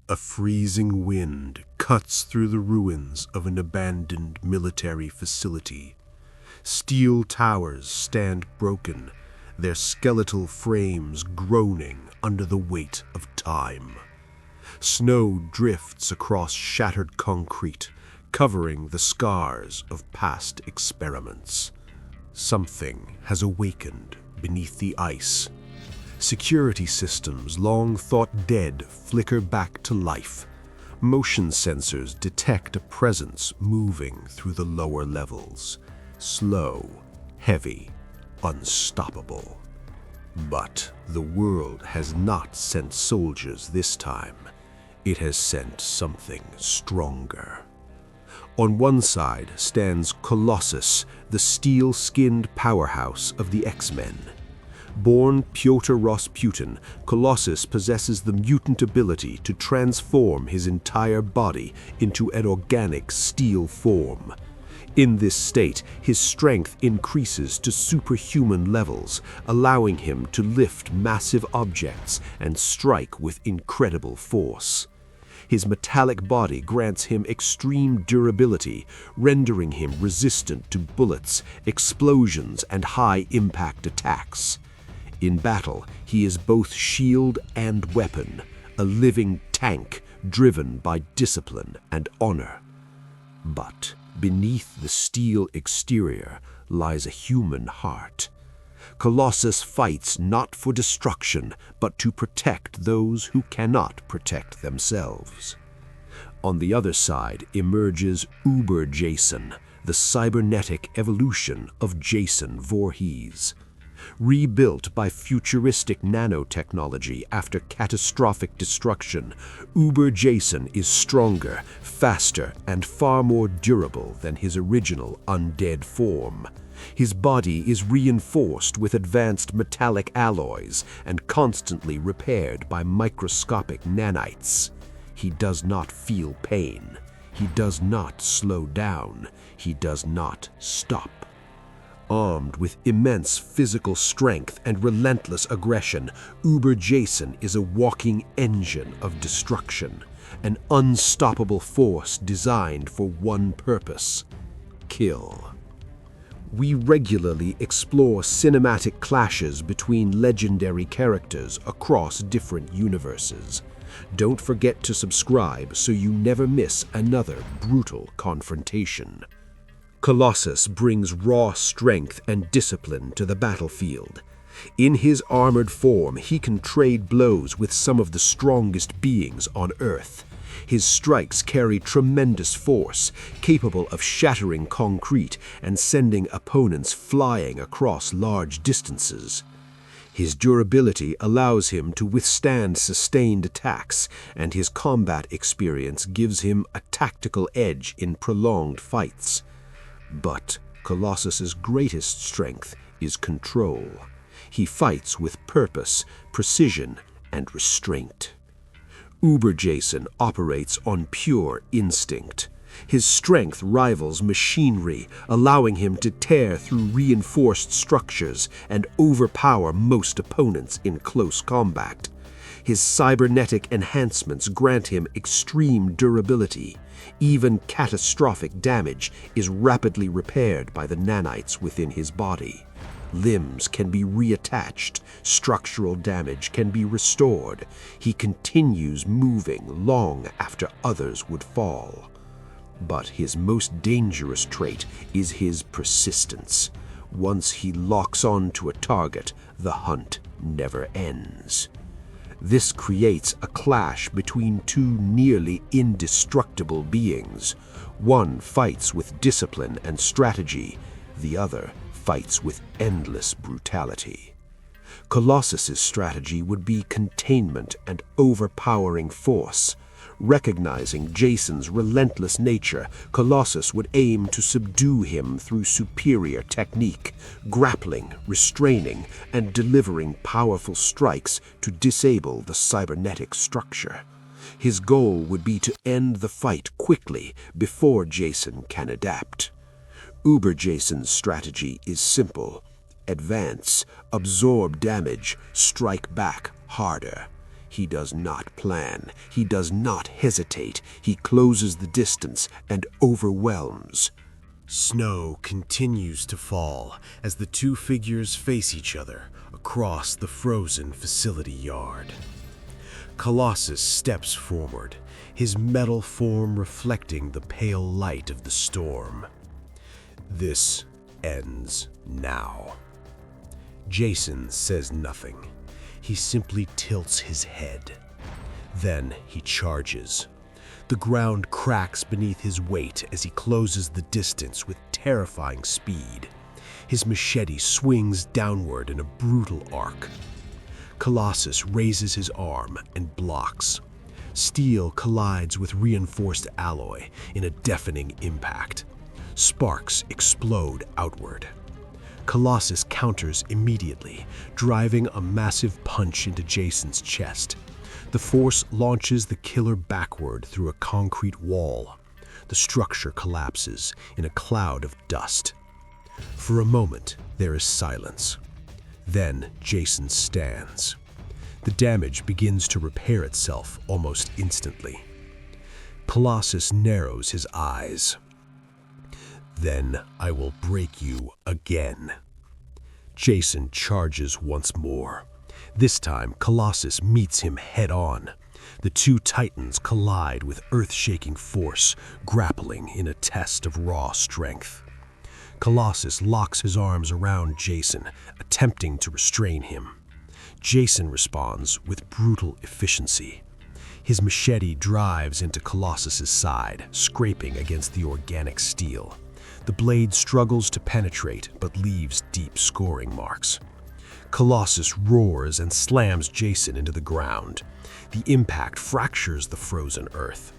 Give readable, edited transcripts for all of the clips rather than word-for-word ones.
A freezing wind cuts through the ruins of an abandoned military facility. Steel towers stand broken, their skeletal frames groaning under the weight of time. Snow drifts across shattered concrete, covering the scars of past experiments. Something has awakened beneath the ice. Security systems long thought dead flicker back to life. Motion sensors detect a presence moving through the lower levels. Slow, heavy, unstoppable. But the world has not sent soldiers this time. It has sent something stronger. On one side stands Colossus, the steel-skinned powerhouse of the X-Men. Born Pyotr Rasputin, Colossus possesses the mutant ability to transform his entire body into an organic steel form. In this state, his strength increases to superhuman levels, allowing him to lift massive objects and strike with incredible force. His metallic body grants him extreme durability, rendering him resistant to bullets, explosions, and high-impact attacks. In battle, he is both shield and weapon, a living tank driven by discipline and honor. But beneath the steel exterior lies a human heart. Colossus fights not for destruction, but to protect those who cannot protect themselves. On the other side emerges Uber-Jason, the cybernetic evolution of Jason Voorhees. Rebuilt by futuristic nanotechnology after catastrophic destruction, Uber-Jason is stronger, faster, and far more durable than his original undead form. His body is reinforced with advanced metallic alloys and constantly repaired by microscopic nanites. He does not feel pain. He does not slow down. He does not stop. Armed with immense physical strength and relentless aggression, Uber-Jason is a walking engine of destruction, an unstoppable force designed for one purpose: kill. We regularly explore cinematic clashes between legendary characters across different universes. Don't forget to subscribe so you never miss another brutal confrontation. Colossus brings raw strength and discipline to the battlefield. In his armored form, he can trade blows with some of the strongest beings on Earth. His strikes carry tremendous force, capable of shattering concrete and sending opponents flying across large distances. His durability allows him to withstand sustained attacks, and his combat experience gives him a tactical edge in prolonged fights. But Colossus's greatest strength is control. He fights with purpose, precision, and restraint. Uber-Jason operates on pure instinct. His strength rivals machinery, allowing him to tear through reinforced structures and overpower most opponents in close combat. His cybernetic enhancements grant him extreme durability. Even catastrophic damage is rapidly repaired by the nanites within his body. Limbs can be reattached, structural damage can be restored. He continues moving long after others would fall. But his most dangerous trait is his persistence. Once he locks on to a target, the hunt never ends. This creates a clash between two nearly indestructible beings. One fights with discipline and strategy, the other fights with endless brutality. Colossus's strategy would be containment and overpowering force. Recognizing Jason's relentless nature, Colossus would aim to subdue him through superior technique, grappling, restraining, and delivering powerful strikes to disable the cybernetic structure. His goal would be to end the fight quickly before Jason can adapt. Uber-Jason's strategy is simple: advance, absorb damage, strike back harder. He does not plan. He does not hesitate. He closes the distance and overwhelms. Snow continues to fall as the two figures face each other across the frozen facility yard. Colossus steps forward, his metal form reflecting the pale light of the storm. This ends now. Jason says nothing. He simply tilts his head. Then he charges. The ground cracks beneath his weight as he closes the distance with terrifying speed. His machete swings downward in a brutal arc. Colossus raises his arm and blocks. Steel collides with reinforced alloy in a deafening impact. Sparks explode outward. Colossus counters immediately, driving a massive punch into Jason's chest. The force launches the killer backward through a concrete wall. The structure collapses in a cloud of dust. For a moment, there is silence. Then Jason stands. The damage begins to repair itself almost instantly. Colossus narrows his eyes. Then I will break you again. Jason charges once more. This time, Colossus meets him head-on. The two titans collide with earth-shaking force, grappling in a test of raw strength. Colossus locks his arms around Jason, attempting to restrain him. Jason responds with brutal efficiency. His machete drives into Colossus's side, scraping against the organic steel. The blade struggles to penetrate, but leaves deep scoring marks. Colossus roars and slams Jason into the ground. The impact fractures the frozen earth.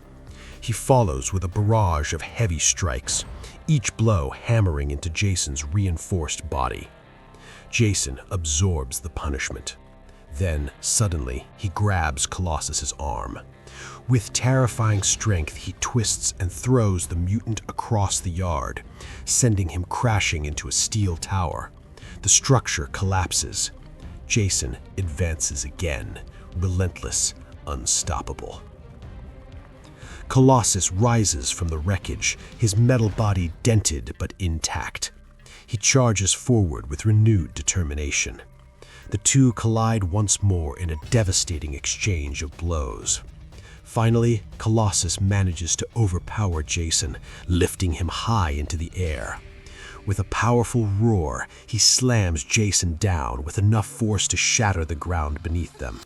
He follows with a barrage of heavy strikes, each blow hammering into Jason's reinforced body. Jason absorbs the punishment. Then, suddenly, he grabs Colossus's arm. With terrifying strength, he twists and throws the mutant across the yard, sending him crashing into a steel tower. The structure collapses. Jason advances again, relentless, unstoppable. Colossus rises from the wreckage, his metal body dented but intact. He charges forward with renewed determination. The two collide once more in a devastating exchange of blows. Finally, Colossus manages to overpower Jason, lifting him high into the air. With a powerful roar, he slams Jason down with enough force to shatter the ground beneath them.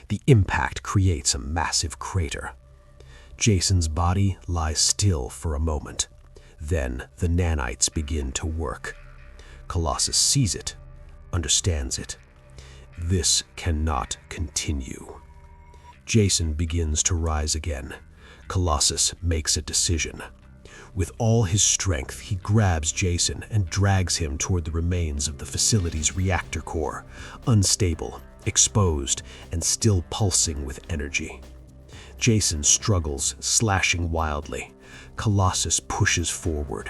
The impact creates a massive crater. Jason's body lies still for a moment. Then the nanites begin to work. Colossus sees it, understands it. This cannot continue. Jason begins to rise again. Colossus makes a decision. With all his strength, he grabs Jason and drags him toward the remains of the facility's reactor core, unstable, exposed, and still pulsing with energy. Jason struggles, slashing wildly. Colossus pushes forward.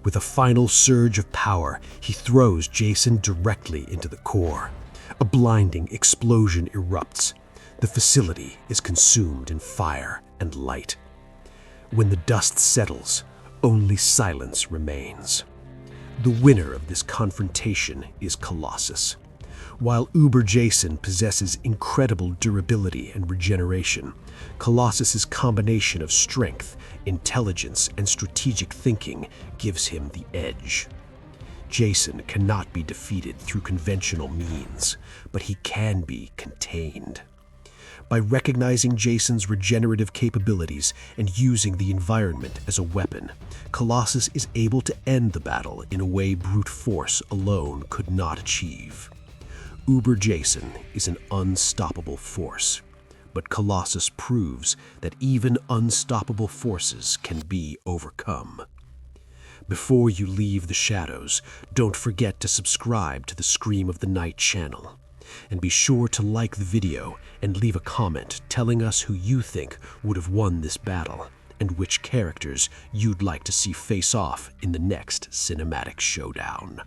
With a final surge of power, he throws Jason directly into the core. A blinding explosion erupts. The facility is consumed in fire and light. When the dust settles, only silence remains. The winner of this confrontation is Colossus. While Uber Jason possesses incredible durability and regeneration, Colossus's combination of strength, intelligence, and strategic thinking gives him the edge. Jason cannot be defeated through conventional means, but he can be contained. By recognizing Jason's regenerative capabilities and using the environment as a weapon, Colossus is able to end the battle in a way brute force alone could not achieve. Uber Jason is an unstoppable force, but Colossus proves that even unstoppable forces can be overcome. Before you leave the shadows, don't forget to subscribe to the Scream of the Night channel. And be sure to like the video and leave a comment telling us who you think would have won this battle and which characters you'd like to see face off in the next cinematic showdown.